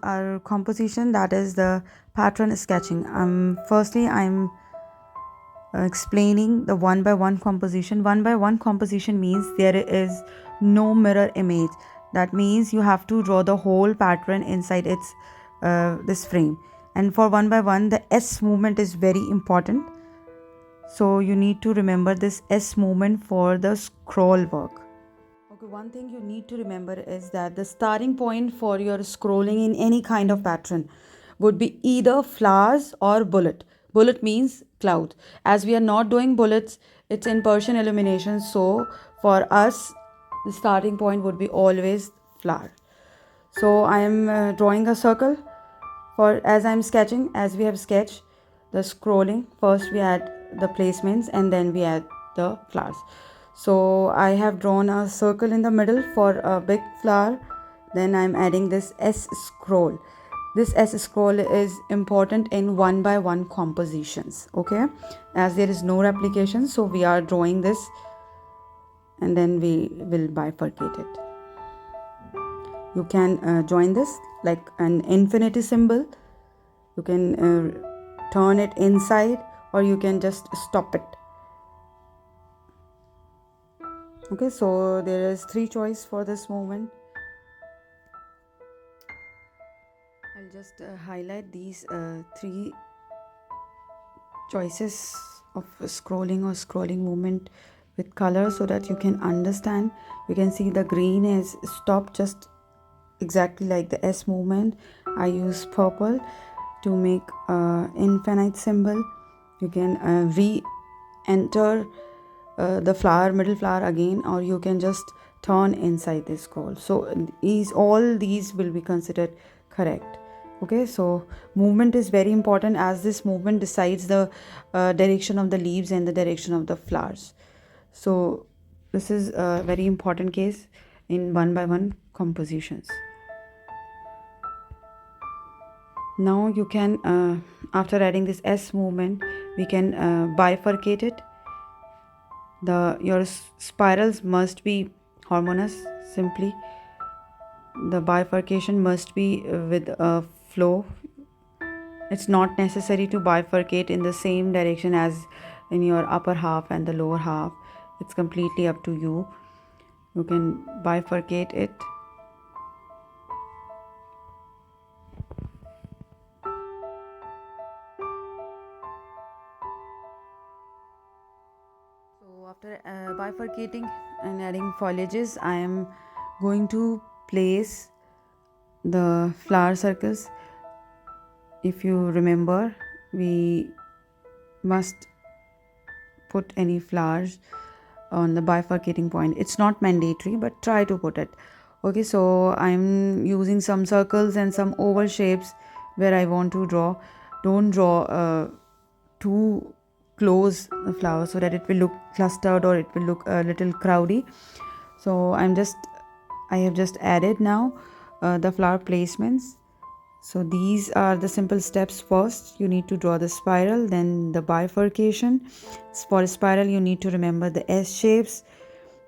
Our composition, that is the pattern sketching. Firstly, I'm explaining the one by one composition. One by one composition means there is no mirror image. That means you have to draw the whole pattern inside its this frame. And for one by one, the S movement is very important. So you need to remember this S movement for the scroll work. Okay, one thing you need to remember is that the starting point for your scrolling in any kind of pattern would be either flowers or bullet. Bullet means cloud. As we are not doing bullets, it's in Persian illumination. So for us, the starting point would be always flower. So I am drawing a circle for as I'm sketching. As we have sketched the scrolling, first we add the placements and then we add the flowers. So I have drawn a circle in the middle for a big flower. Then I'm adding this S scroll. This S scroll is important in one by one compositions. Okay, as there is no replication, so we are drawing this and then we will bifurcate it. You can join this like an infinity symbol. You can turn it inside or you can just stop it. Okay, so there is 3 choice for this movement. I'll just highlight these 3 choices of scrolling movement with color so that you can understand. You can see the green is stopped just exactly like the S movement. I use purple to make infinite symbol. You can re-enter the flower, middle flower again, or you can just turn inside this scroll. So all these will be considered correct. Okay, so movement is very important as this movement decides the direction of the leaves and the direction of the flowers. So this is a very important case in one by one compositions. Now you can after adding this S movement, we can bifurcate it. Your spirals must be harmonious. Simply the bifurcation must be with a flow. It's not necessary to bifurcate in the same direction as in your upper half and the lower half. It's completely up to you. You can bifurcate it. So after bifurcating and adding foliages, I am going to place the flower circles. If you remember, we must put any flowers on the bifurcating point. It's not mandatory, but try to put it. Okay, so I'm using some circles and some oval shapes where I want to draw. Don't draw too close the flower so that it will look clustered or it will look a little crowdy. So I have just added now the flower placements. So these are the simple steps. First you need to draw the spiral, then the bifurcation. For spiral you need to remember the S shapes.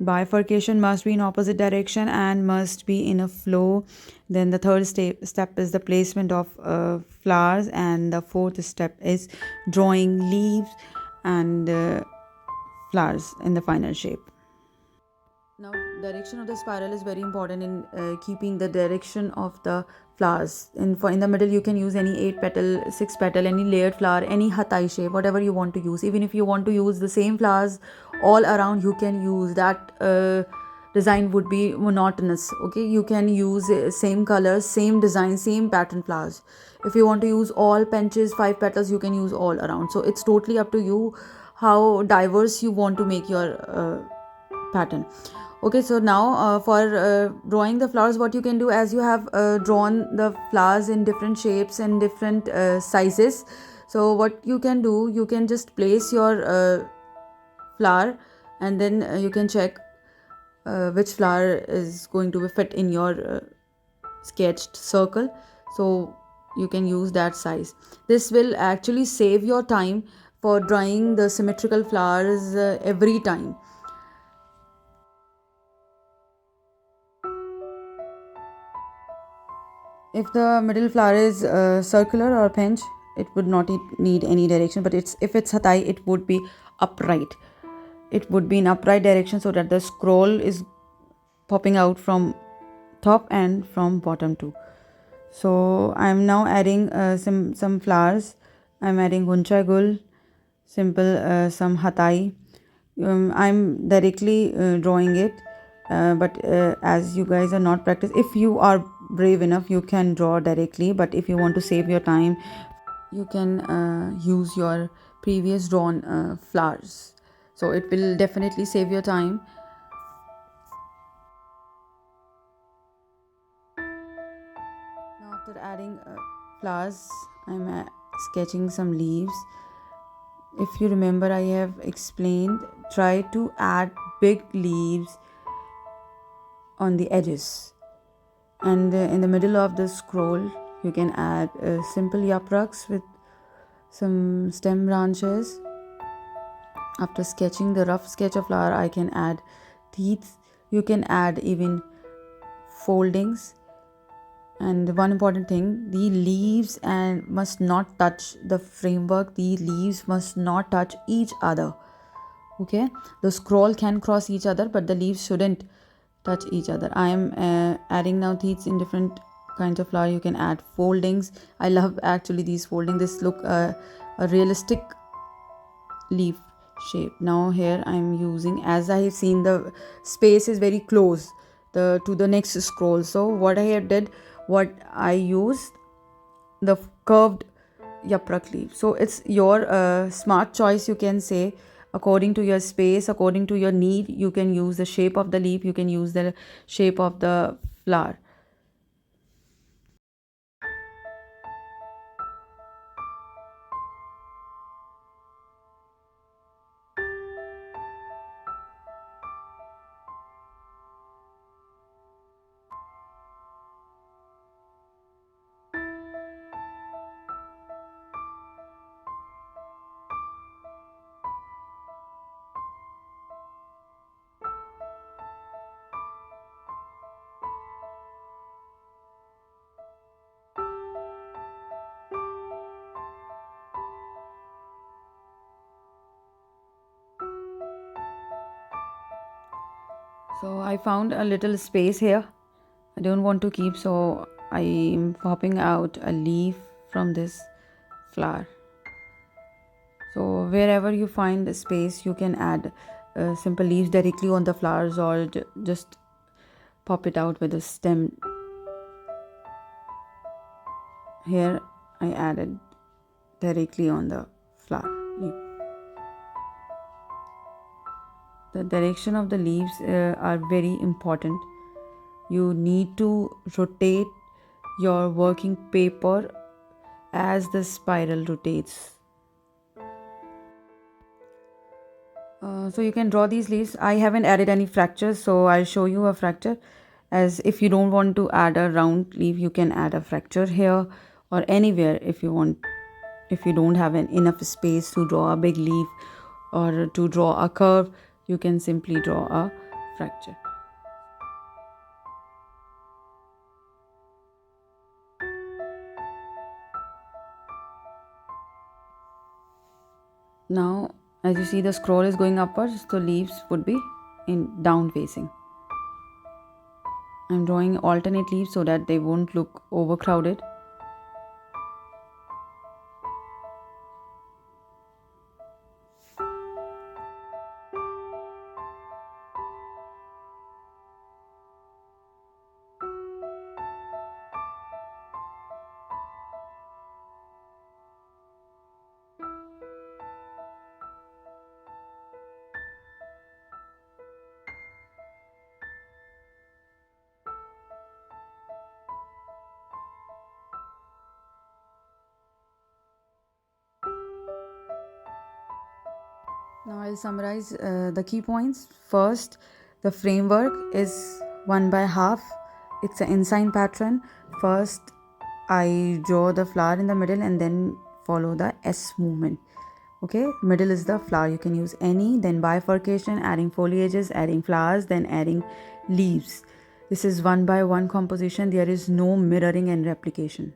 Bifurcation must be in opposite direction and must be in a flow. Then the third step is the placement of flowers, and the fourth step is drawing leaves and flowers in the final shape. Now direction of the spiral is very important in keeping the direction of the flowers. In the middle you can use any 8 petal, 6 petal, any layered flower, any hatai shape, whatever you want to use. Even if you want to use the same flowers all around, you can use that. Design would be monotonous. Okay, you can use same colors, same design, same pattern flowers. If you want to use all pinches, 5 petals, you can use all around. So it's totally up to you how diverse you want to make your pattern. Okay, so now for drawing the flowers, what you can do, as you have drawn the flowers in different shapes and different sizes, so what you can do, you can just place your flower and then you can check which flower is going to fit in your sketched circle. So you can use that size. This will actually save your time for drawing the symmetrical flowers every time. If the middle flower is circular or pinch, it would not need any direction, but if it's hatai, it would be upright. It would be in upright direction so that the scroll is popping out from top and from bottom too. So I'm now adding some flowers. I'm adding huncha gul, simple, some hatai. I'm directly drawing it, but as you guys are not practiced, if you are brave enough, you can draw directly. But if you want to save your time, you can use your previous drawn flowers. So it will definitely save your time. Now after adding flowers, I'm sketching some leaves. If you remember, I have explained, try to add big leaves on the edges, and in the middle of the scroll you can add simple yapraks with some stem branches. After sketching the rough sketch of flower, I can add teeth. You can add even foldings. And one important thing, the leaves and must not touch the framework. The leaves must not touch each other. Okay, the scroll can cross each other, but the leaves shouldn't touch each other. I am adding now teeth in different kinds of flower. You can add foldings. I love actually these foldings. This look a realistic leaf shape. Now here I am using, as I have seen, the space is very close to the next scroll. So what I used the curved yaprak leaf. So it's your smart choice, you can say, according to your space, according to your need. You can use the shape of the leaf, you can use the shape of the flower. So I found a little space here. I don't want to keep, so I'm popping out a leaf from this flower. So wherever you find the space, you can add simple leaves directly on the flowers, or just pop it out with a stem. Here I added directly on the flower leaf. The direction of the leaves are very important. You need to rotate your working paper as the spiral rotates. So you can draw these leaves. I haven't added any fractures, so I'll show you a fracture. As if you don't want to add a round leaf, you can add a fracture here or anywhere if you want. If you don't have enough space to draw a big leaf or to draw a curve, you can simply draw a fracture. Now, as you see, the scroll is going upwards, so leaves would be in down facing. I'm drawing alternate leaves so that they won't look overcrowded. Now I'll summarize the key points. First, the framework is 1 by half. It's an ensign pattern. First, I draw the flower in the middle and then follow the S movement. Okay, middle is the flower. You can use any. Then bifurcation, adding foliages, adding flowers, then adding leaves. This is one by one composition, there is no mirroring and replication.